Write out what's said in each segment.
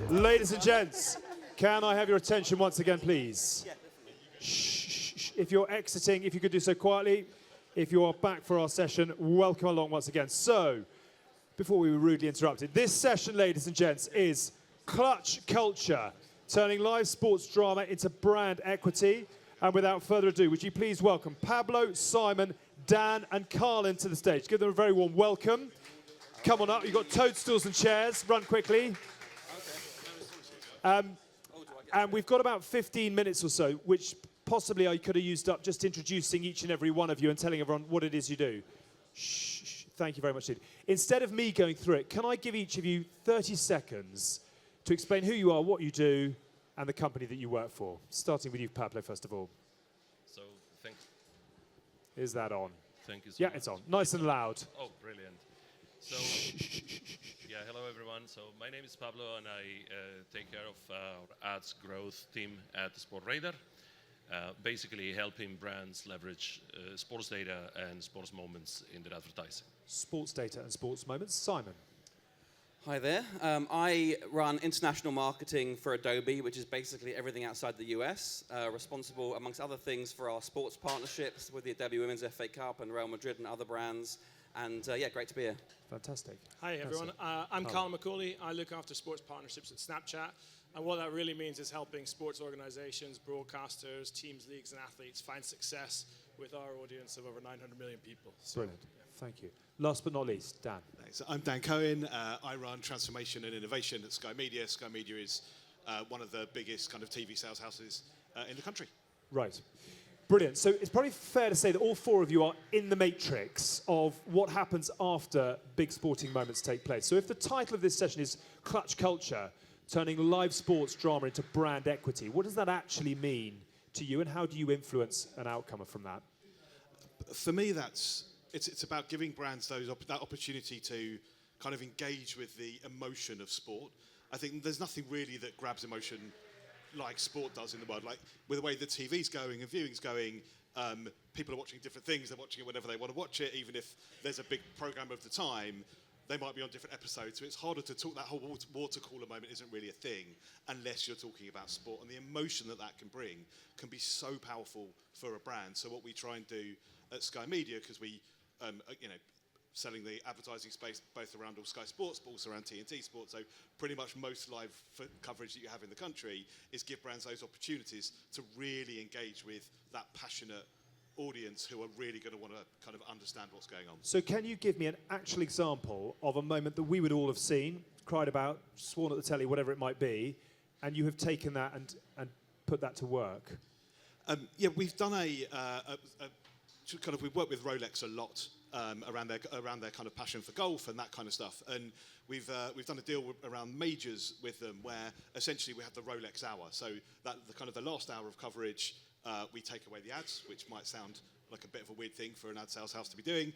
Ladies and gents, can I have your attention once again, please? Yeah, definitely. Shh. If you're exiting, if you could do so quietly. If you are back for our session, welcome along once again. So, before we were rudely interrupted, this session, ladies and gents, is Clutch Culture, turning live sports drama into brand equity. And without further ado, would you please welcome Pablo, Simon, Dan, and Carlin to the stage. Give them a very warm welcome. Come on up. You've got toadstools and chairs. Run quickly. And we've got about 15 minutes or so, which possibly I could have used up just introducing each and every one of you and telling everyone what it is you do. Shh. Thank you very much indeed. Instead of me going through it, can I give each of you 30 seconds to explain who you are, what you do, and the company that you work for? Starting with you, Pablo, first of all. So, thanks. Is that on? Thank you so much. Yeah, it's on. Nice and loud. Oh, brilliant. So, yeah, hello everyone. So my name is Pablo and I take care of our ads growth team at Sportradar. Basically helping brands leverage sports data and sports moments in their advertising. Sports data and sports moments. Simon. Hi there. I run international marketing for Adobe, which is basically everything outside the US, responsible, amongst other things, for our sports partnerships with the Adobe Women's FA Cup and Real Madrid and other brands. And yeah, great to be here. Fantastic. Hi everyone, I'm Colin McCauley. I look after sports partnerships at Snapchat. And what that really means is helping sports organizations, broadcasters, teams, leagues, and athletes find success with our audience of over 900 million people. So, Brilliant. Yeah. Thank you. Last but not least, Dan. Thanks. I'm Dan Cohen. I run transformation and innovation at Sky Media. Sky Media is one of the biggest kind of TV sales houses in the country. Right. Brilliant. So it's probably fair to say that all four of you are in the matrix of what happens after big sporting moments take place. So if the title of this session is Clutch Culture, turning live sports drama into brand equity, what does that actually mean to you, and how do you influence an outcome from that? For me, it's about giving brands that opportunity to kind of engage with the emotion of sport. I think there's nothing really that grabs emotion like sport does in the world. Like with the way the TV's going and viewing's going, people are watching different things. They're watching it whenever they want to watch it. Even if there's a big program of the time, they might be on different episodes. So it's harder to talk. That whole water cooler moment isn't really a thing unless you're talking about sport. And the emotion that can bring can be so powerful for a brand. So what we try and do at Sky Media, because we, selling the advertising space both around all Sky Sports but also around TNT Sports, so pretty much most live coverage that you have in the country, is give brands those opportunities to really engage with that passionate audience who are really going to want to kind of understand what's going on. So can you give me an actual example of a moment that we would all have seen, cried about, sworn at the telly, whatever it might be, and you have taken that and put that to work? Yeah, we've done we've worked with Rolex a lot around their kind of passion for golf and that kind of stuff, and we've done a deal around majors with them where essentially we have the Rolex hour. So that the last hour of coverage, we take away the ads, which might sound like a bit of a weird thing for an ad sales house to be doing,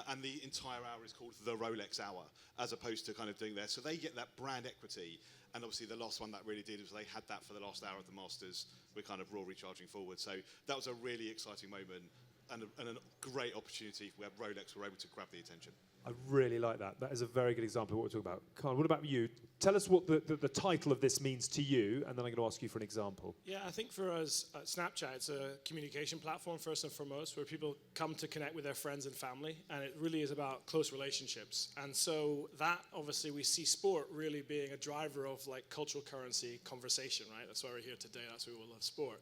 and the entire hour is called the Rolex hour, as opposed to kind of doing there. So they get that brand equity, and obviously the last one that really did was they had that for the last hour of the Masters. We're kind of Rory charging forward. So that was a really exciting moment. And a great opportunity where Rolex were able to grab the attention. I really like that. That is a very good example of what we're talking about. Carl, what about you? Tell us what the title of this means to you, and then I'm going to ask you for an example. Yeah, I think for us at Snapchat, it's a communication platform first and foremost, where people come to connect with their friends and family, and it really is about close relationships. And so that, obviously, we see sport really being a driver of like cultural currency conversation, right? That's why we're here today. That's why we love sport.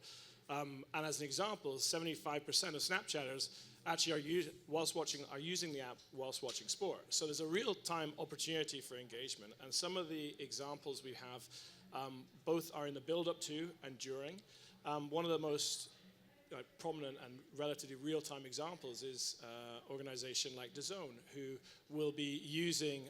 And as an example, 75% of Snapchatters actually are using the app whilst watching sport. So there's a real-time opportunity for engagement. And some of the examples we have, both are in the build-up to and during. One of the most prominent and relatively real-time examples is an organization like DAZN, who will be using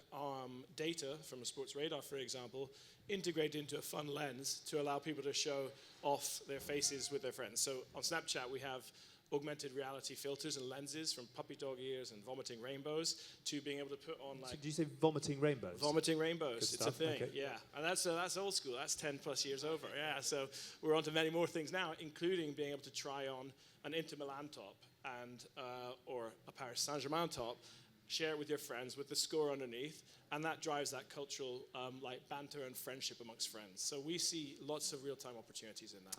data from a Sportradar, for example, integrated into a fun lens to allow people to show off their faces with their friends. So on Snapchat, we have augmented reality filters and lenses, from puppy dog ears and vomiting rainbows to being able to put on like... So did you say vomiting rainbows? Vomiting rainbows, Good it's stuff. a thing, okay. yeah. And that's old school, that's 10 plus years over, yeah. So we're on to many more things now, including being able to try on an Inter Milan top and or a Paris Saint-Germain top, share it with your friends with the score underneath, and that drives that cultural like banter and friendship amongst friends. So we see lots of real-time opportunities in that.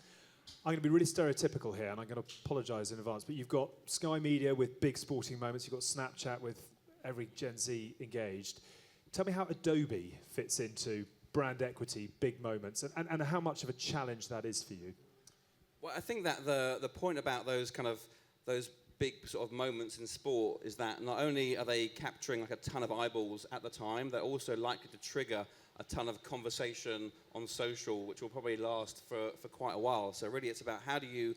I'm going to be really stereotypical here, and I'm going to apologise in advance, but you've got Sky Media with big sporting moments, you've got Snapchat with every Gen Z engaged. Tell me how Adobe fits into brand equity, big moments, and how much of a challenge that is for you. Well, I think that the point about those big sort of moments in sport is that not only are they capturing like a ton of eyeballs at the time, they're also likely to trigger a ton of conversation on social, which will probably last for quite a while. So really it's about how do you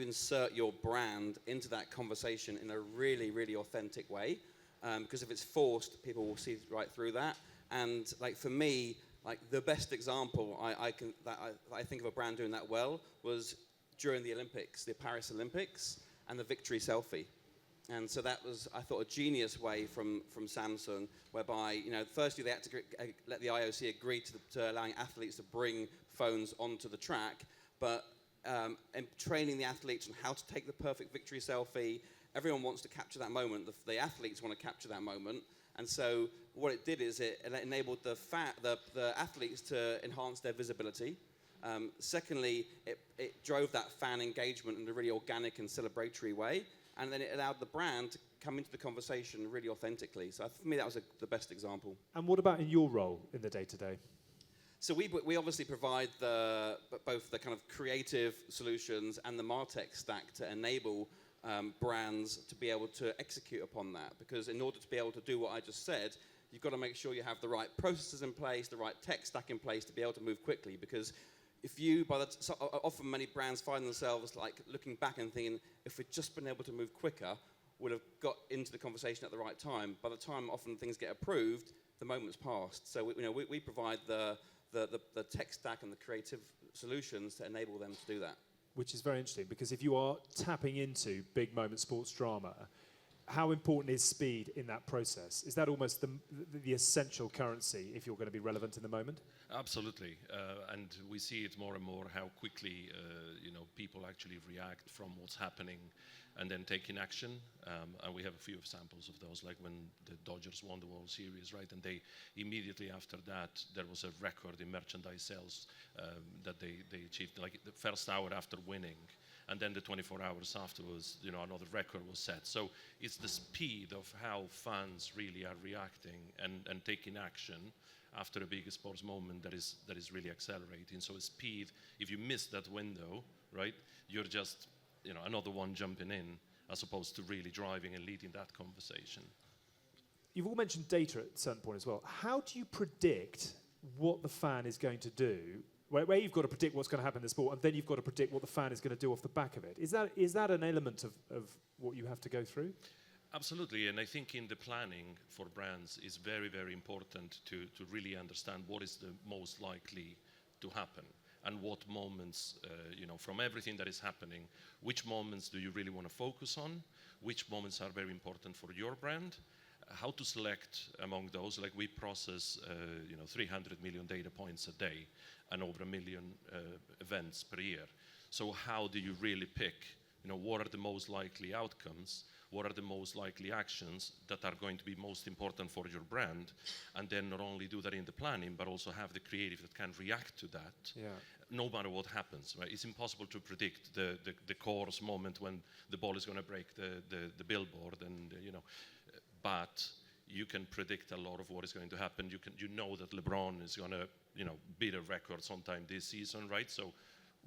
insert your brand into that conversation in a really, really authentic way. Because if it's forced, people will see right through that. And like for me, like the best example I think of a brand doing that well was during the Olympics, the Paris Olympics, and the victory selfie. And so that was, I thought, a genius way from Samsung, whereby, firstly they had to let the IOC agree to allowing athletes to bring phones onto the track, but and training the athletes on how to take the perfect victory selfie. Everyone wants to capture that moment. The athletes want to capture that moment. And so what it did is it enabled the athletes to enhance their visibility. Secondly, it drove that fan engagement in a really organic and celebratory way. And then it allowed the brand to come into the conversation really authentically. So for me, that was the best example. And what about in your role in the day-to-day? So we obviously provide both the kind of creative solutions and the MarTech stack to enable brands to be able to execute upon that. Because in order to be able to do what I just said, you've got to make sure you have the right processes in place, the right tech stack in place to be able to move quickly. Because often many brands find themselves like looking back and thinking, if we'd just been able to move quicker, we'd have got into the conversation at the right time. By the time often things get approved, the moment's passed. So we provide the tech stack and the creative solutions to enable them to do that. Which is very interesting, because if you are tapping into big moment sports drama, how important is speed in that process? Is that almost the essential currency if you're going to be relevant in the moment? Absolutely, and we see it more and more how quickly people actually react from what's happening and then taking action. And we have a few examples of those, like when the Dodgers won the World Series, right? And they immediately after that, there was a record in merchandise sales that they achieved, like the first hour after winning. And then the 24 hours afterwards, another record was set. So it's the speed of how fans really are reacting and taking action after a big sports moment that is really accelerating. So speed, if you miss that window, right, you're just another one jumping in, as opposed to really driving and leading that conversation. You've all mentioned data at a certain point as well. How do you predict what the fan is going to do? Where you've got to predict what's going to happen in the sport, and then you've got to predict what the fan is going to do off the back of it. Is that an element of what you have to go through? Absolutely, and I think in the planning for brands is very, very important to really understand what is the most likely to happen and what moments, from everything that is happening, which moments do you really want to focus on, which moments are very important for your brand, how to select among those. Like we process 300 million data points a day and over 1 million events per year. So how do you really pick, what are the most likely outcomes, what are the most likely actions that are going to be most important for your brand, and then not only do that in the planning, but also have the creative that can react to that, no matter what happens, right? It's impossible to predict the course moment when the ball is going to break the billboard, and but you can predict a lot of what is going to happen. You know that LeBron is going to beat a record sometime this season, right? So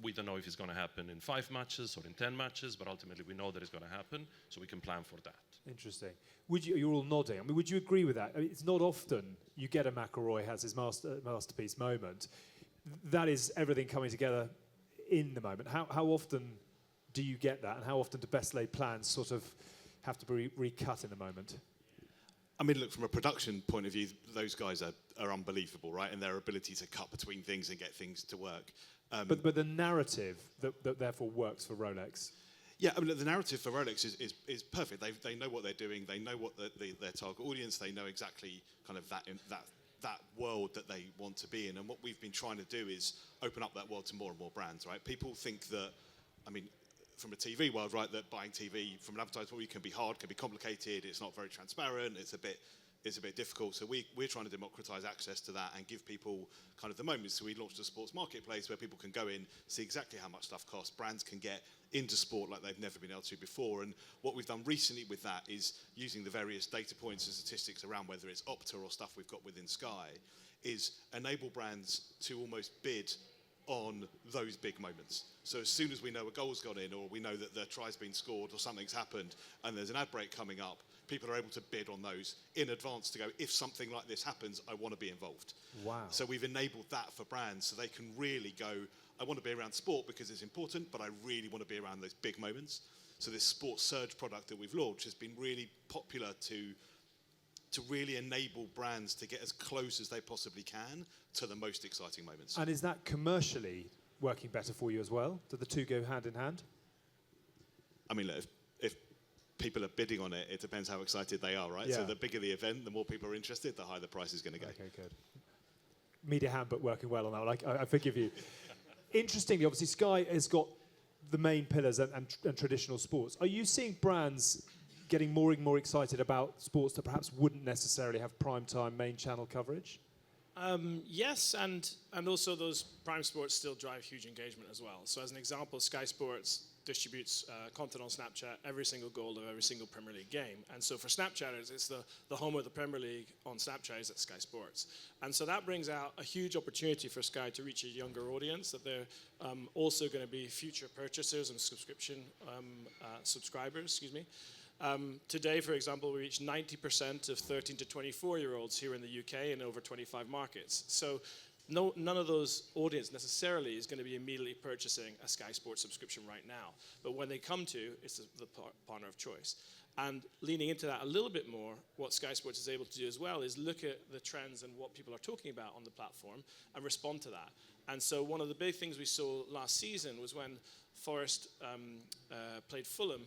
we don't know if it's going to happen in 5 matches or in 10 matches, but ultimately we know that it's going to happen, so we can plan for that. Interesting. You're all nodding. I mean, would you agree with that? I mean, it's not often you get a McIlroy has his masterpiece moment. That is everything coming together in the moment. How often do you get that, and how often do best laid plans sort of have to be recut in the moment? I mean, look, from a production point of view, those guys are unbelievable, right? And their ability to cut between things and get things to work. But the narrative that therefore works for Rolex. Yeah, I mean, the narrative for Rolex is perfect. They know what they're doing. They know what their target audience. They know exactly kind of that world that they want to be in. And what we've been trying to do is open up that world to more and more brands, right? People think that, I mean, from a TV world, right, that buying TV from an advertisement can be hard, can be complicated, it's not very transparent, it's a bit difficult. So we're trying to democratize access to that and give people kind of the moments. So we launched a sports marketplace where people can go in, see exactly how much stuff costs. Brands can get into sport like they've never been able to before. And what we've done recently with that is using the various data points and statistics around whether it's Opta or stuff we've got within Sky, is enable brands to almost bid on those big moments. So as soon as we know a goal's gone in, or we know that the try's been scored, or something's happened, and there's an ad break coming up, people are able to bid on those in advance to go, if something like this happens, I want to be involved. Wow. So we've enabled that for brands so they can really go, I want to be around sport because it's important, but I really want to be around those big moments. So this Sports Surge product that we've launched has been really popular to really enable brands to get as close as they possibly can to the most exciting moments. And is that commercially working better for you as well? Do the two go hand in hand? I mean, look, if people are bidding on it, it depends how excited they are, right? Yeah. So the bigger the event, the more people are interested, the higher the price is going to go. Okay, good. Media handbook working well on that one. I forgive you. Interestingly, obviously, Sky has got the main pillars and traditional sports. Are you seeing brands getting more and more excited about sports that perhaps wouldn't necessarily have prime time main channel coverage? Yes, and also those prime sports still drive huge engagement as well. So as an example, Sky Sports distributes content on Snapchat every single goal of every single Premier League game. And so for Snapchatters, it's the home of the Premier League on Snapchat is at Sky Sports. And so that brings out a huge opportunity for Sky to reach a younger audience, that they're also going to be future purchasers and subscribers, today, for example, we reach 90% of 13 to 24-year-olds here in the UK in over 25 markets. So none of those audience necessarily is going to be immediately purchasing a Sky Sports subscription right now. But when they come to, it's the partner of choice. And leaning into that a little bit more, what Sky Sports is able to do as well is look at the trends and what people are talking about on the platform and respond to that. And so one of the big things we saw last season was when Forest played Fulham,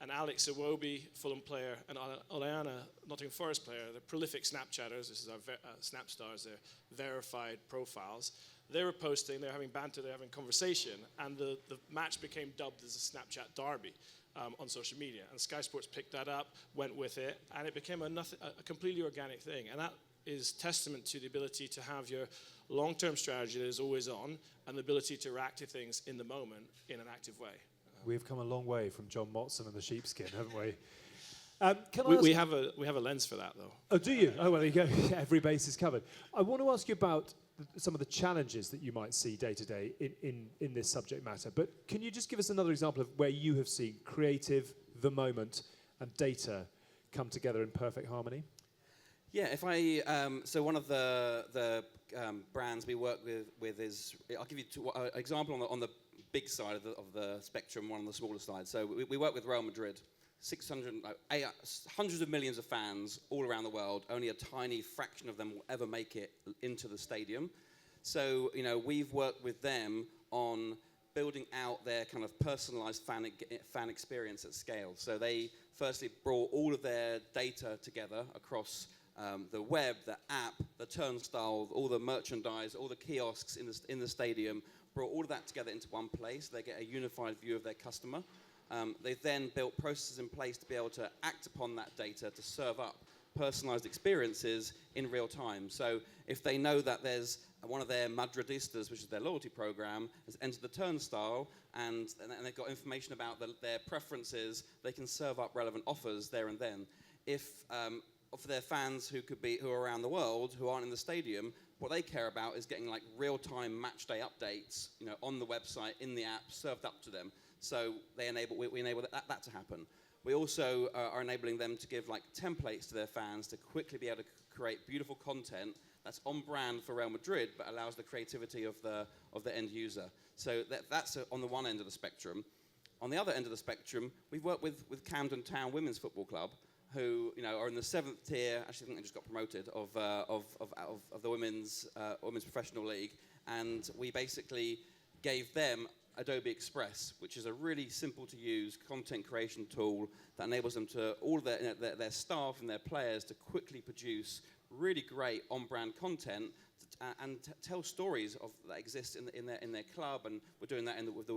and Alex Iwobi, Fulham player, and Oleana, Nottingham Forest player, they're prolific Snapchatters. This is our Snapstars, they're verified profiles. They were posting, they're having banter, they're having conversation, and the match became dubbed as a Snapchat derby on social media. And Sky Sports picked that up, went with it, and it became a completely organic thing. And that is testament to the ability to have your long-term strategy that is always on, and the ability to react to things in the moment in an active way. We've come a long way from John Motson and the sheepskin, haven't we? We have a lens for that, though. Oh, do you? Oh, well, there you go. Every base is covered. I want to ask you about some of the challenges that you might see day to day in this subject matter. But can you just give us another example of where you have seen creative, the moment, and data come together in perfect harmony? Yeah, so one of the brands we work with is, I'll give you an example on the big side of the spectrum, one on the smaller side. So we work with Real Madrid, hundreds of millions of fans all around the world. Only a tiny fraction of them will ever make it into the stadium. So we've worked with them on building out their kind of personalized fan experience at scale. So they firstly brought all of their data together across the web, the app, the turnstile, all the merchandise, all the kiosks in the stadium, brought all of that together into one place. They get a unified view of their customer. They've then built processes in place to be able to act upon that data to serve up personalized experiences in real time. So if they know that there's one of their Madridistas, which is their loyalty program, has entered the turnstile and they've got information about their preferences, they can serve up relevant offers there and then. If for their fans who are around the world who aren't in the stadium, what they care about is getting like real-time match day updates, on the website, in the app, served up to them. So we enable that to happen. We also are enabling them to give like templates to their fans to quickly be able to create beautiful content that's on brand for Real Madrid, but allows the creativity of the end user. So that's on the one end of the spectrum. On the other end of the spectrum, we've worked with Camden Town Women's Football Club, who are in the 7th tier. Actually, I think they just got promoted of the women's professional league, and we basically gave them Adobe Express, which is a really simple to use content creation tool that enables them to all their staff and their players to quickly produce really great on-brand content and tell stories that exist in their club, and we're doing that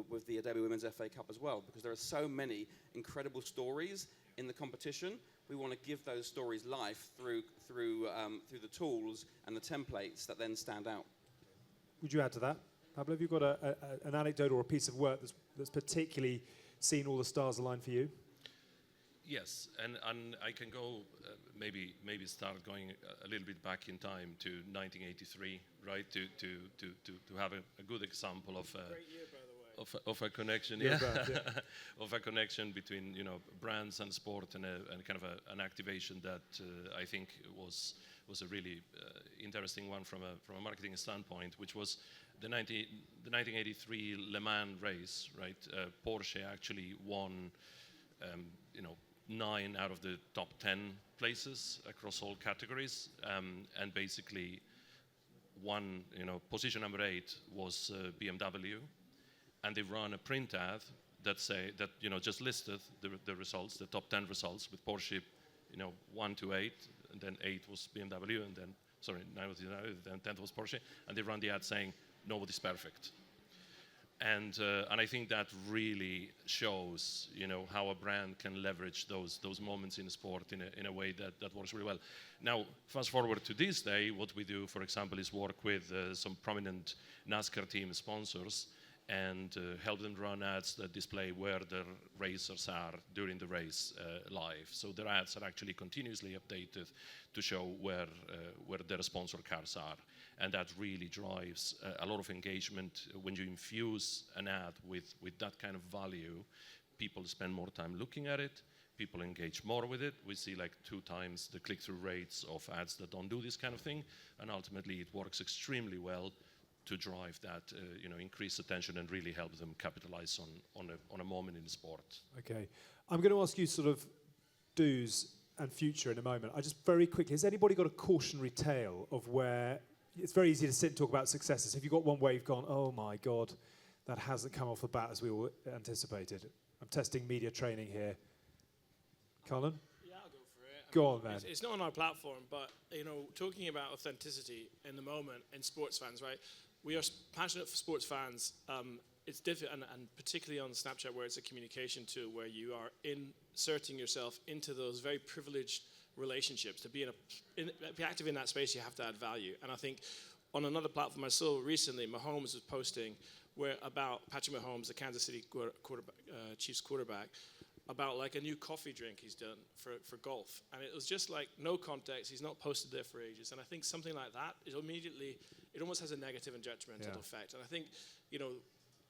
with the Adobe Women's FA Cup as well, because there are so many incredible stories in the competition. We want to give those stories life through the tools and the templates that then stand out. Would you add to that, Pablo? Have you got an anecdote or a piece of work that's particularly seen all the stars align for you? Yes, and I can go maybe start going a little bit back in time to 1983, right? To have a good example of Great year, by the way. of a connection, of a connection between brands and sport, and kind of an activation that I think was a really interesting one from a marketing standpoint, which was the 1983 Le Mans race, right? Porsche actually won, 9 out of the top 10 places across all categories, and basically position number 8 was BMW, and they ran a print ad that just listed the results, the top 10 results, with Porsche, 1 to 8, and then 8 was BMW, and then 9 was BMW, then 10th was Porsche, and they ran the ad saying nobody's perfect. And I think that really shows, how a brand can leverage those moments in sport in a way that works really well. Now, fast forward to this day, what we do, for example, is work with some prominent NASCAR team sponsors and help them run ads that display where their racers are during the race live. So their ads are actually continuously updated to show where their sponsor cars are. And that really drives a lot of engagement. When you infuse an ad with that kind of value, people spend more time looking at it, people engage more with it. We see like 2 times the click-through rates of ads that don't do this kind of thing, and ultimately it works extremely well to drive that increased attention and really help them capitalize on a moment in the sport. Okay, I'm going to ask you sort of do's and future in a moment. I just very quickly, has anybody got a cautionary tale of where it's very easy to sit and talk about successes? Have you got one where you've gone, oh my God, that hasn't come off the bat as we all anticipated? I'm testing media training here. Colin? Yeah, I'll go for it. Go on, man. It's not on our platform, but talking about authenticity in the moment in sports fans, right? We are passionate for sports fans. It's different, and particularly on Snapchat, where it's a communication tool, where you are inserting yourself into those very privileged relationships. To be be active in that space, you have to add value. And I think on another platform I saw recently, Mahomes was posting about Patrick Mahomes, the Kansas City Chiefs quarterback, about like a new coffee drink he's done for golf. And it was just like no context. He's not posted there for ages. And I think something like that is immediately, it almost has a negative and judgmental effect. And I think,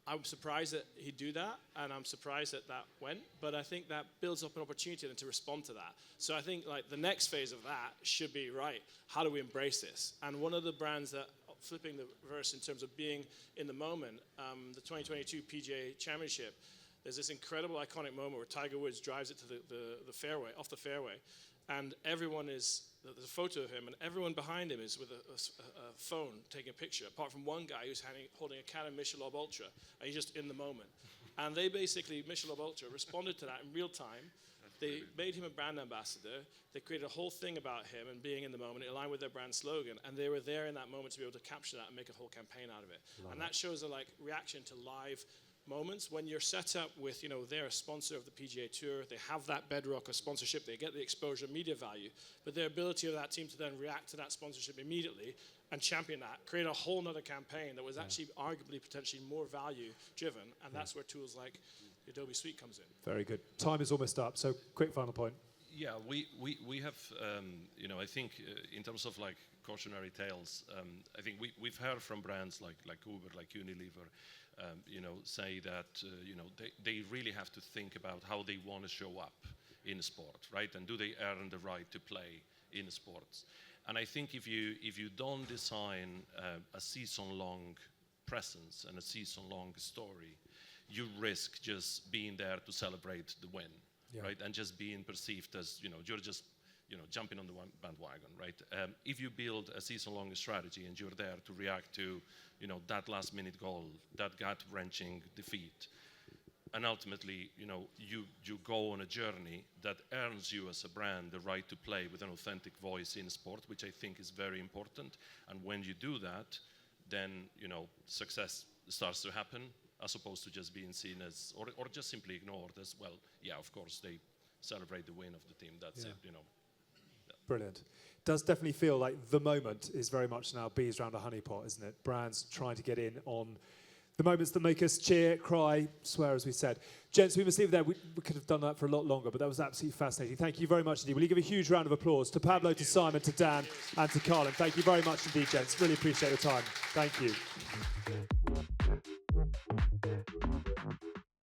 I'm surprised that he'd do that, and I'm surprised that went, but I think that builds up an opportunity then to respond to that. So I think like the next phase of that should be, right, how do we embrace this? And one of the brands that, flipping the reverse in terms of being in the moment, the 2022 PGA Championship, there's this incredible iconic moment where Tiger Woods drives it to the fairway, off the fairway, and there's a photo of him, and everyone behind him is with a phone taking a picture, apart from one guy who's holding a Canon Michelob Ultra, and he's just in the moment. And they basically, Michelob Ultra, responded to that in real time. They made him a brand ambassador. They created a whole thing about him and being in the moment. It aligned with their brand slogan, and they were there in that moment to be able to capture that and make a whole campaign out of it. And that shows a reaction to live moments when you're set up with, they're a sponsor of the PGA Tour, they have that bedrock of sponsorship, they get the exposure, media value, but their ability of that team to then react to that sponsorship immediately and champion that, create a whole nother campaign that was actually arguably potentially more value driven, and that's where tools like the Adobe Suite comes in. Very good. Time is almost up, so quick final point. Yeah, we have, I think in terms of like cautionary tales, I think we've heard from brands like Uber, like Unilever, say that they really have to think about how they want to show up in sport, right? And do they earn the right to play in sports? And I think if you don't design a season-long presence and a season-long story, you risk just being there to celebrate the win, right? And just being perceived as you're just jumping on the bandwagon, right? If you build a season-long strategy and you're there to react to, that last-minute goal, that gut-wrenching defeat, and ultimately, you go on a journey that earns you as a brand the right to play with an authentic voice in sport, which I think is very important. And when you do that, then success starts to happen, as opposed to just being seen as, or just simply ignored as, well, yeah, of course, they celebrate the win of the team, that's it, Brilliant. Does definitely feel like the moment is very much now bees around a honeypot, isn't it? Brands trying to get in on the moments that make us cheer, cry, swear, as we said. Gents, we must leave it there. We could have done that for a lot longer, but that was absolutely fascinating. Thank you very much indeed. Will you give a huge round of applause to Pablo, to Simon, to Dan, and to Carlin? Thank you very much indeed, gents. Really appreciate your time. Thank you.